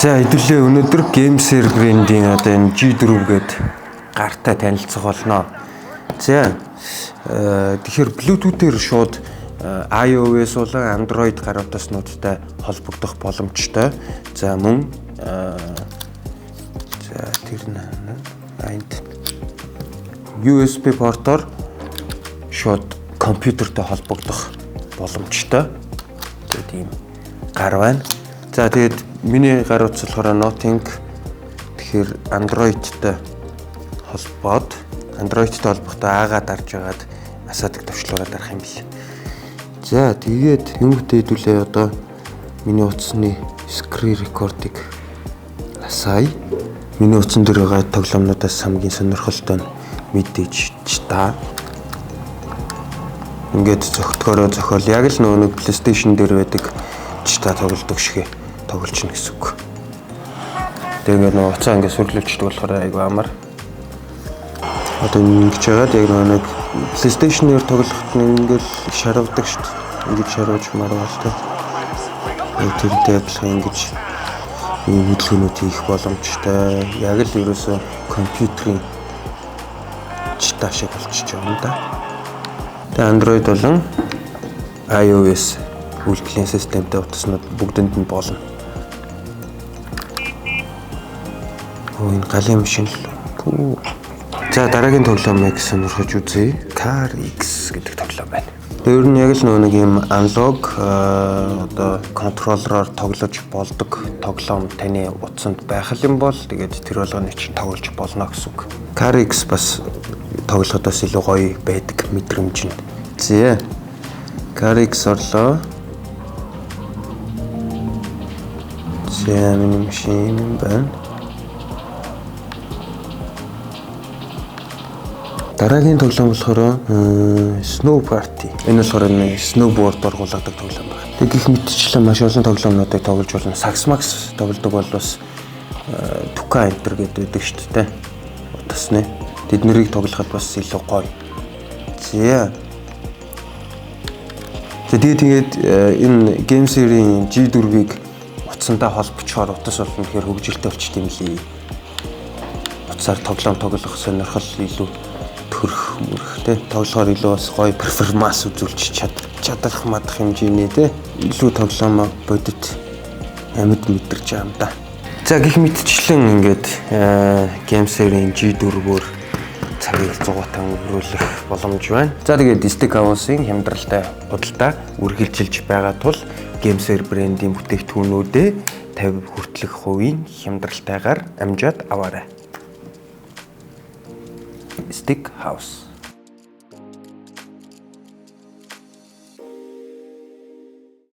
За хэдүүлээ өнөөдөр GameSir брендийн одоо энэ G4 гээд гартай танилцах болно. За тэгэхээр Bluetooth-ээр шууд iOS болон Android гар утаснуудтай холбогдох боломжтой. За мөн за тэр энд USB портоор шууд компьютертэй холбогдох боломжтой. Тэгээд ийм гар байна. За тэгээд миний гар утас болохоор Nothing. Тэгэхээр Android-тэй холбоод Android-тэй холбохдоо аагаа дарж агаад асаадаг төвчлөөрөө дарах юм бэл. За тэгээд юм хөтөйдүүлээ одоо миний утасны screen record-ыг асаая. Миний утсан дээр байгаа тоглоомнуудаас хамгийн сонирхолтой нь мэдээж та. Ингээд зөгтгөрөө зохиол яг л нөгөө PlayStation дээр байдаг та тоглодог шиг тоглолч нь гэсэн үг. Тэгээд нөгөө уцаа ингээд сүрлүүлчихдэг болохоор айгүй амар. Одоо ингэж яагаад яг нэг PlayStation-ээр тоглоход ингээд шаравдаг шүү дээ. Ингэж шаруулж марвал тэ. Тэрнтэй адилхан ингэж ийм хөдөлгөөнүүд хийх боломжтой. Яг л ерөөсөө компьютерийн чита шиг болчихж байгаа юм да. Тэгээд Android болон iOS үйлдвэрлэлийн системтэй утаснууд бүгдэнд нь болно. Энэ галын машин л. За дараагийн тоглоомыг сонирхож үзье. Car X гэдэг тоглоом байна. Тэр нь яг л нэг юм аналог одоо контроллероор тоглож болдог тоглоом таны утсанд байх юм бол тэгээд тэр болгоныг чинь тоглож болно гэсэн үг. Car X бас тоглохоодоос илүү гоё байдаг мэдрэмж нь. Зэ. Car X орлоо. За миний машин байна. Дараагийн тоглоом болохоор Snow Party. Энэ болохоор нэг snowboard оргуулгадаг тоглоом байна. Тэг гих мэтчлэн маш олон тоглоомнуудыг тоглож болно. Sax Max тоглодог бол бас Tuka Enter гэдэг шүү дээ. Утасны. Тэднийг тоглоход бас илүү гоё. За. Тэгээд энэ GameSir-ийн G4-ийг утсандаа холбочоор утас болно гэхээр хөгжилтэй болчих юм лий. Утсаар тоглоом тоглох сонирхол илүү төрөх мөрхтэй тоглохоор илүү бас гоё перформанс үзүүлж чадах мадах хэмжээний те илүү тоглоом бодит амьд мэдэрч байгаа юм да. За гих мэдчлэн ингээд GameSir-ийн G4-өөр цагийг 100-аар өнгөрүүлэх боломж байна. За тэгээд Stick House-ийн хямдралтай худалдаа үргэлжилж байгаа тул GameSir брендийн бүтээгдэхүүнүүдээ 50 хүртэлх хувийн хямдралтайгаар амжаад аваарай. Stick House